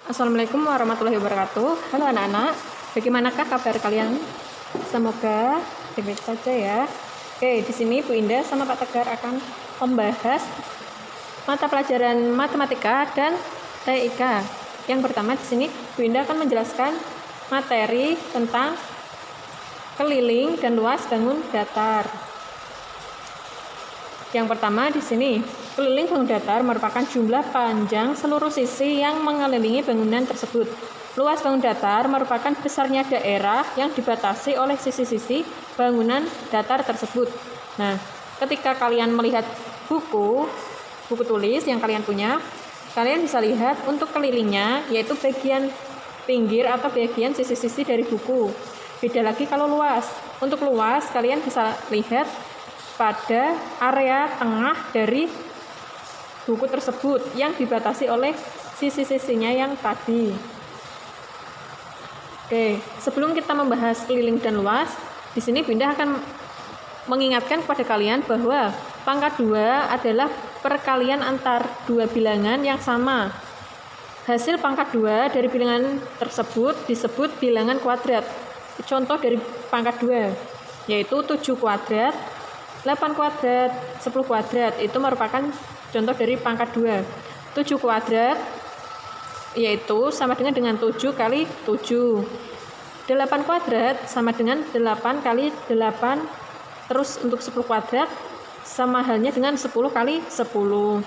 Assalamualaikum warahmatullahi wabarakatuh. Halo anak-anak, bagaimanakah kabar kalian? Semoga baik-baik saja ya. Oke, di sini Bu Indah sama Pak Tegar akan membahas mata pelajaran matematika dan TIK. Yang pertama di sini Bu Indah akan menjelaskan materi tentang keliling dan luas bangun datar. Yang pertama di sini, keliling bangun datar merupakan jumlah panjang seluruh sisi yang mengelilingi bangunan tersebut. Luas bangun datar merupakan besarnya daerah yang dibatasi oleh sisi-sisi bangunan datar tersebut. Nah, ketika kalian melihat buku tulis yang kalian punya, kalian bisa lihat untuk kelilingnya yaitu bagian pinggir atau bagian sisi-sisi dari buku. Beda lagi kalau luas. Untuk luas kalian bisa lihat pada area tengah dari buku tersebut yang dibatasi oleh sisi-sisinya yang tadi. Oke, sebelum kita membahas keliling dan luas, di sini Bunda akan mengingatkan kepada kalian bahwa pangkat 2 adalah perkalian antar dua bilangan yang sama. Hasil pangkat 2 dari bilangan tersebut disebut bilangan kuadrat. Contoh dari pangkat 2 yaitu 7 kuadrat, 8 kuadrat, 10 kuadrat itu merupakan contoh dari pangkat 2. 7 kuadrat yaitu sama dengan 7 kali 7. 8 kuadrat sama dengan 8 kali 8. Terus untuk 10 kuadrat sama halnya dengan 10 kali 10.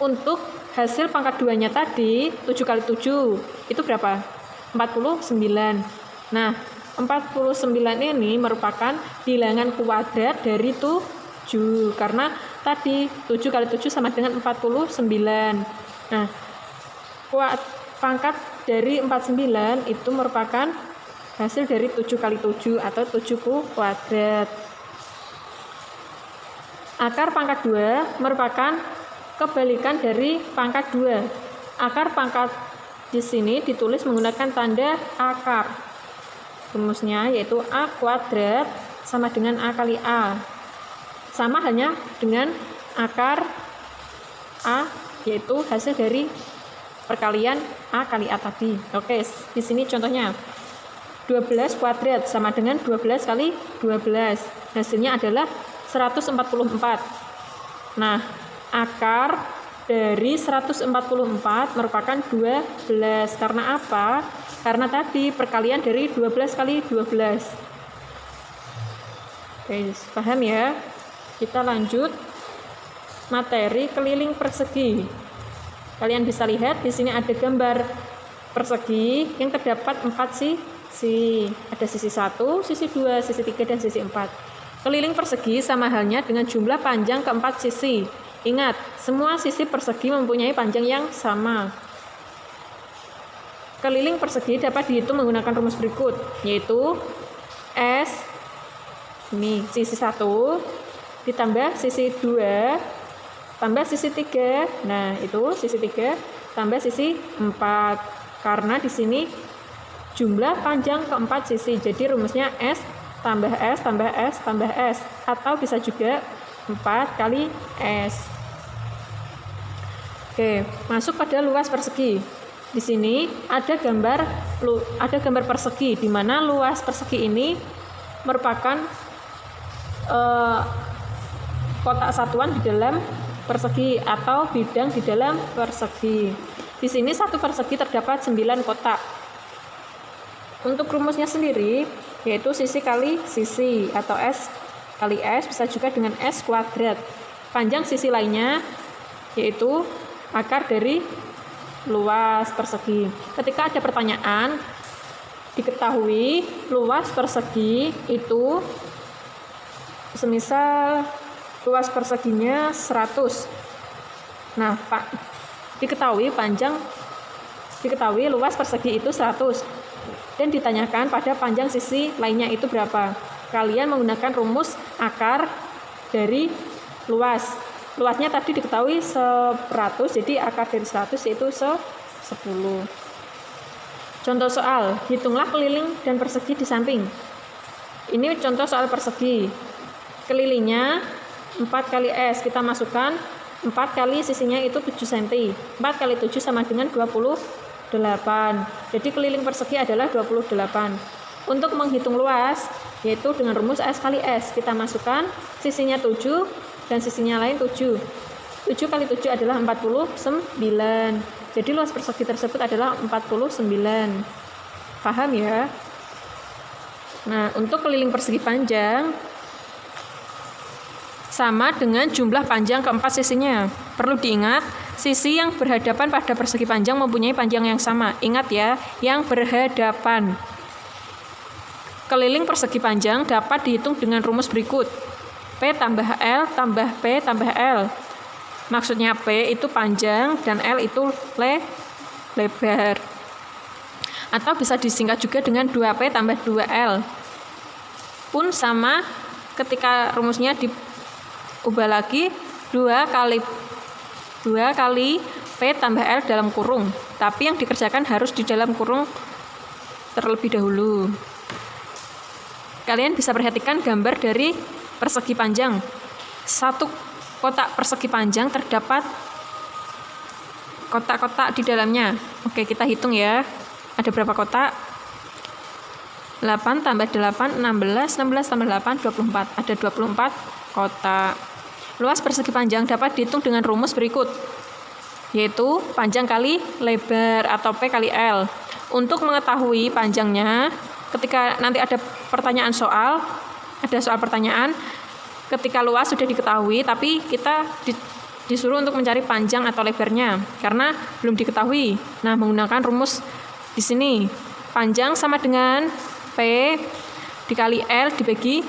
Untuk hasil pangkat 2-nya tadi 7 kali 7 itu berapa? 49. Nah, 49 ini merupakan bilangan kuadrat dari 7 karena tadi 7 kali 7 sama dengan 49. Nah, pangkat dari 49 itu merupakan hasil dari 7 kali 7 atau 7 kuadrat. Akar pangkat 2 merupakan kebalikan dari pangkat 2. Akar pangkat di sini ditulis menggunakan tanda akar. Rumusnya yaitu A kuadrat sama dengan A kali A. Sama hanya dengan akar A yaitu hasil dari perkalian A kali A tadi. Oke, di sini contohnya 12 kuadrat sama dengan 12 kali 12. Hasilnya adalah 144. Nah, akar dari 144 merupakan 12. Karena apa? Karena tadi perkalian dari 12 kali 12. Oke, paham ya? Kita lanjut materi keliling persegi. Kalian bisa lihat di sini ada gambar persegi yang terdapat 4 sisi. Ada sisi 1, sisi 2, sisi 3, dan sisi 4. Keliling persegi sama halnya dengan jumlah panjang keempat sisi. Ingat, semua sisi persegi mempunyai panjang yang sama. Keliling persegi dapat dihitung menggunakan rumus berikut, yaitu S ini sisi 1 ditambah sisi 2 tambah sisi 3. Nah, itu sisi 3 tambah sisi 4. Karena di sini jumlah panjang keempat sisi. Jadi rumusnya S tambah S tambah S tambah S, atau bisa juga 4 kali S. Oke, masuk pada luas persegi. Di sini ada gambar persegi di mana luas persegi ini merupakan kotak satuan di dalam persegi atau bidang di dalam persegi. Di sini satu persegi terdapat 9 kotak. Untuk rumusnya sendiri yaitu sisi kali sisi atau S kali S, bisa juga dengan S kuadrat. Panjang sisi lainnya yaitu akar dari luas persegi. Ketika ada pertanyaan, diketahui luas persegi itu semisal luas perseginya 100. Nah, diketahui luas persegi itu 100 dan ditanyakan pada panjang sisi lainnya itu berapa. Kalian menggunakan rumus akar dari luas. Luasnya tadi diketahui 100, jadi akar dari 100 yaitu 10. Contoh soal, hitunglah keliling dan persegi di samping. Ini contoh soal persegi. Kelilingnya 4 kali S, kita masukkan 4 kali sisinya itu 7 cm. 4 kali 7 sama dengan 20 Jadi keliling persegi adalah 28. Untuk menghitung luas, yaitu dengan rumus S kali S. Kita masukkan sisinya 7 dan sisinya lain 7. 7 kali 7 adalah 49. Jadi luas persegi tersebut adalah 49. Paham ya? Nah, untuk keliling persegi panjang sama dengan jumlah panjang keempat sisinya. Perlu diingat, sisi yang berhadapan pada persegi panjang mempunyai panjang yang sama. Ingat ya, yang berhadapan. Keliling persegi panjang dapat dihitung dengan rumus berikut. P tambah L tambah P tambah L. Maksudnya P itu panjang dan L itu lebar. Atau bisa disingkat juga dengan 2P tambah 2L. Pun sama ketika rumusnya diubah lagi 2 kali P tambah L dalam kurung. Tapi yang dikerjakan harus di dalam kurung terlebih dahulu. Kalian bisa perhatikan gambar dari persegi panjang. Satu kotak persegi panjang terdapat kotak-kotak di dalamnya. Oke, kita hitung ya. Ada berapa kotak? 8 tambah 8, 16, 16 tambah 8, 24. Ada 24 kotak. Luas persegi panjang dapat dihitung dengan rumus berikut, yaitu panjang kali lebar atau P kali L. Untuk mengetahui panjangnya, ketika nanti ada soal pertanyaan, ketika luas sudah diketahui, tapi kita disuruh untuk mencari panjang atau lebarnya, karena belum diketahui. Nah, menggunakan rumus di sini, panjang sama dengan P dikali L dibagi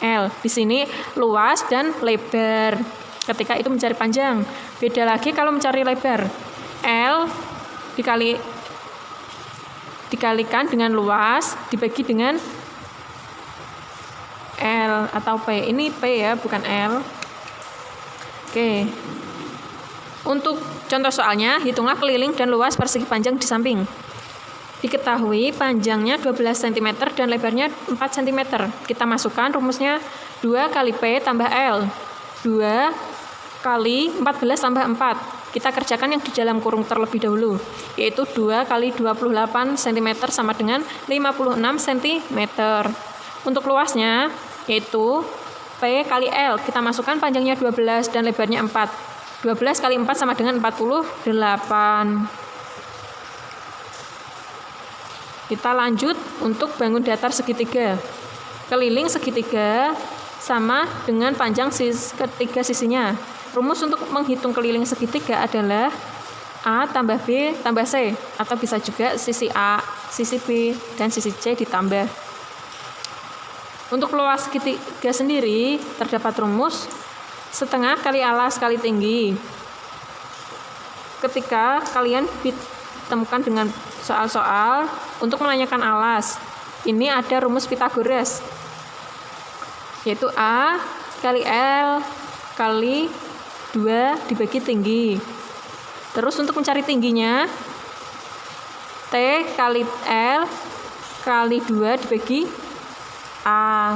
L. Di sini luas dan lebar. Ketika itu mencari panjang. Beda lagi kalau mencari lebar. L dikalikan dengan luas dibagi dengan L atau P. Ini P ya, bukan L. Oke. Untuk contoh soalnya, hitunglah keliling dan luas persegi panjang di samping. Diketahui panjangnya 12 cm dan lebarnya 4 cm. Kita masukkan rumusnya 2 kali P tambah L. 2 kali 14 tambah 4. Kita kerjakan yang di dalam kurung terlebih dahulu, yaitu 2 kali 28 cm sama dengan 56 cm. Untuk luasnya, yaitu P kali L. Kita masukkan panjangnya 12 dan lebarnya 4. 12 kali 4 sama dengan 48. Kita lanjut untuk bangun datar segitiga. Keliling segitiga sama dengan panjang ketiga sisinya. Rumus untuk menghitung keliling segitiga adalah A tambah B tambah C, atau bisa juga sisi A, sisi B, dan sisi C ditambah. Untuk luas segitiga sendiri terdapat rumus setengah kali alas kali tinggi. Ketika kalian ditemukan dengan soal-soal untuk menanyakan alas, ini ada rumus Pythagoras, yaitu A kali L kali 2 dibagi tinggi. Terus untuk mencari tingginya, T kali L kali 2 dibagi A.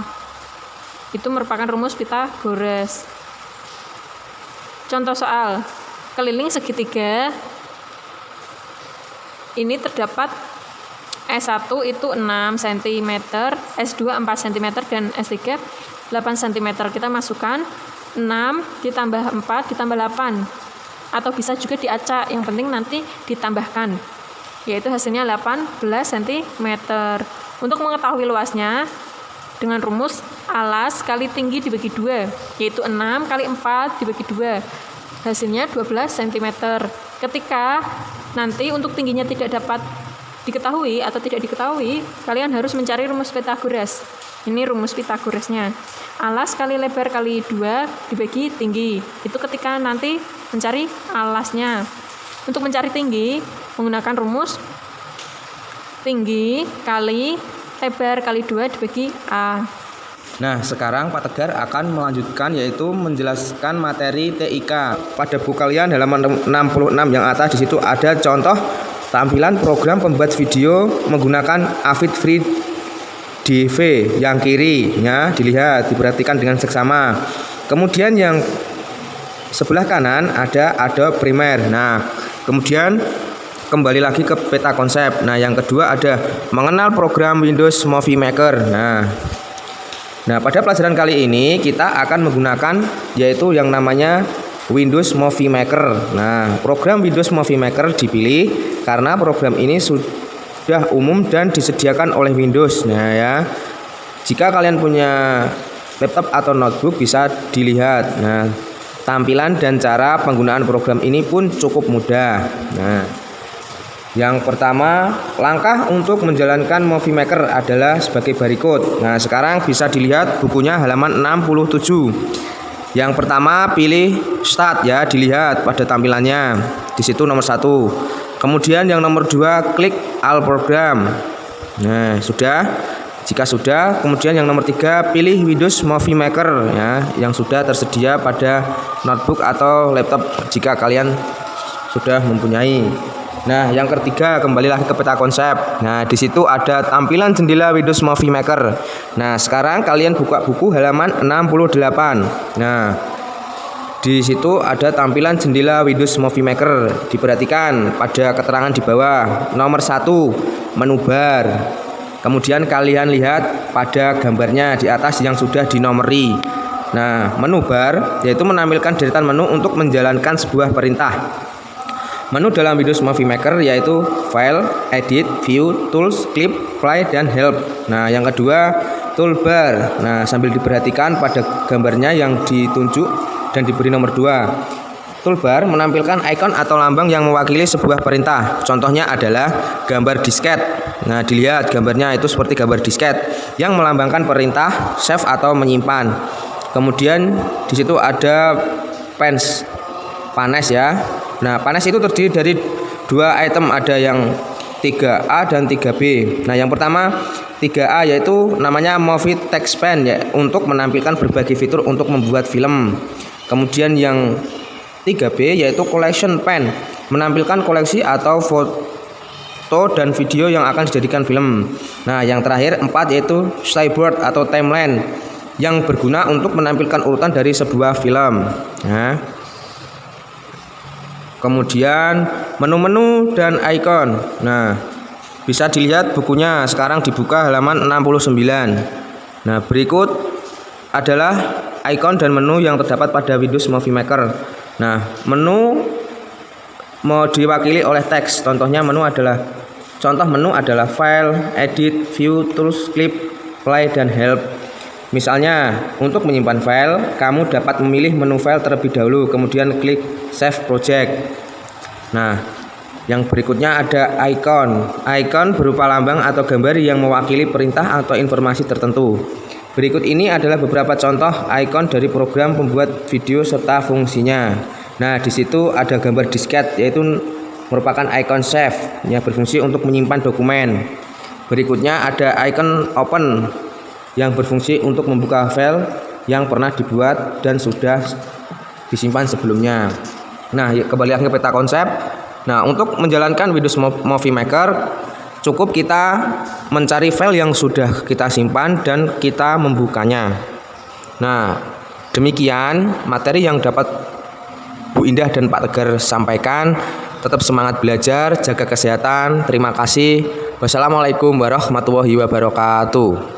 Itu merupakan rumus Pythagoras. Contoh soal, keliling segitiga. Ini terdapat S1 itu 6 cm, S2 4 cm, dan S3 8 cm. Kita masukkan 6 ditambah 4 ditambah 8. Atau bisa juga diacak, yang penting nanti ditambahkan. Yaitu hasilnya 18 cm. Untuk mengetahui luasnya, dengan rumus alas kali tinggi dibagi 2, yaitu 6 kali 4 dibagi 2. Hasilnya 12 cm. Ketika nanti untuk tingginya tidak dapat diketahui atau tidak diketahui, kalian harus mencari rumus Pythagoras. Ini rumus Pythagorasnya. Alas kali lebar kali 2 dibagi tinggi. Itu ketika nanti mencari alasnya. Untuk mencari tinggi, menggunakan rumus tinggi kali lebar kali 2 dibagi A. Nah, sekarang Pak Tegar akan melanjutkan, yaitu menjelaskan materi TIK. Pada buku kalian halaman 66 yang atas, di situ ada contoh tampilan program pembuat video menggunakan Avid Free DV. Yang kirinya dilihat, diperhatikan dengan seksama. Kemudian yang sebelah kanan ada Adobe Premiere. Nah, kemudian kembali lagi ke peta konsep. Nah, yang kedua ada mengenal program Windows Movie Maker. Nah, pada pelajaran kali ini kita akan menggunakan yaitu yang namanya Windows Movie Maker. Nah, program Windows Movie Maker dipilih karena program ini sudah umum dan disediakan oleh Windows. Nah ya, jika kalian punya laptop atau notebook bisa dilihat. Nah, tampilan dan cara penggunaan program ini pun cukup mudah. Nah, yang pertama, langkah untuk menjalankan Movie Maker adalah sebagai berikut. Nah, sekarang bisa dilihat bukunya halaman 67. Yang pertama, pilih Start ya, dilihat pada tampilannya. Di situ nomor 1. Kemudian yang nomor 2, klik All Program. Nah, sudah. Jika sudah, kemudian yang nomor 3, pilih Windows Movie Maker ya, yang sudah tersedia pada notebook atau laptop jika kalian sudah mempunyai. Nah, yang ketiga, kembalilah ke peta konsep. Nah, di situ ada tampilan jendela Windows Movie Maker. Nah, sekarang kalian buka buku halaman 68. Nah, di situ ada tampilan jendela Windows Movie Maker. Diperhatikan pada keterangan di bawah. Nomor 1, menu bar. Kemudian kalian lihat pada gambarnya di atas yang sudah dinomori. Nah, menu bar yaitu menampilkan deretan menu untuk menjalankan sebuah perintah. Menu dalam Windows Movie Maker yaitu File, Edit, View, Tools, Clip, Play, dan Help. Nah, yang kedua, toolbar. Nah, sambil diperhatikan pada gambarnya yang ditunjuk dan diberi nomor 2. Toolbar menampilkan ikon atau lambang yang mewakili sebuah perintah. Contohnya adalah gambar disket. Nah, dilihat gambarnya itu seperti gambar disket yang melambangkan perintah save atau menyimpan. Kemudian di situ ada panes ya. Nah, panes itu terdiri dari 2 item, ada yang 3A dan 3B. Nah, yang pertama 3A yaitu namanya Movie Text Pen ya, untuk menampilkan berbagai fitur untuk membuat film. Kemudian yang 3B yaitu Collection Pen, menampilkan koleksi atau foto dan video yang akan dijadikan film. Nah, yang terakhir 4 yaitu Storyboard atau Timeline, yang berguna untuk menampilkan urutan dari sebuah film. Nah, kemudian menu-menu dan icon. Nah, bisa dilihat bukunya sekarang dibuka halaman 69. Nah, berikut adalah icon dan menu yang terdapat pada Windows Movie Maker. Nah, menu mau diwakili oleh teks. Contoh menu adalah File, Edit, View, Tools, Clip, Play, dan Help. Misalnya, untuk menyimpan file, kamu dapat memilih menu file terlebih dahulu, kemudian klik Save Project. Nah, yang berikutnya ada icon. Icon berupa lambang atau gambar yang mewakili perintah atau informasi tertentu. Berikut ini adalah beberapa contoh icon dari program pembuat video serta fungsinya. Nah, di situ ada gambar disket yaitu merupakan icon save yang berfungsi untuk menyimpan dokumen. Berikutnya ada icon open yang berfungsi untuk membuka file yang pernah dibuat dan sudah disimpan sebelumnya. Nah, kembali lagi ke peta konsep. Nah, untuk menjalankan Windows Movie Maker cukup kita mencari file yang sudah kita simpan dan kita membukanya. Nah, demikian materi yang dapat Bu Indah dan Pak Tegar sampaikan. Tetap semangat belajar, jaga kesehatan. Terima kasih. Wassalamualaikum warahmatullahi wabarakatuh.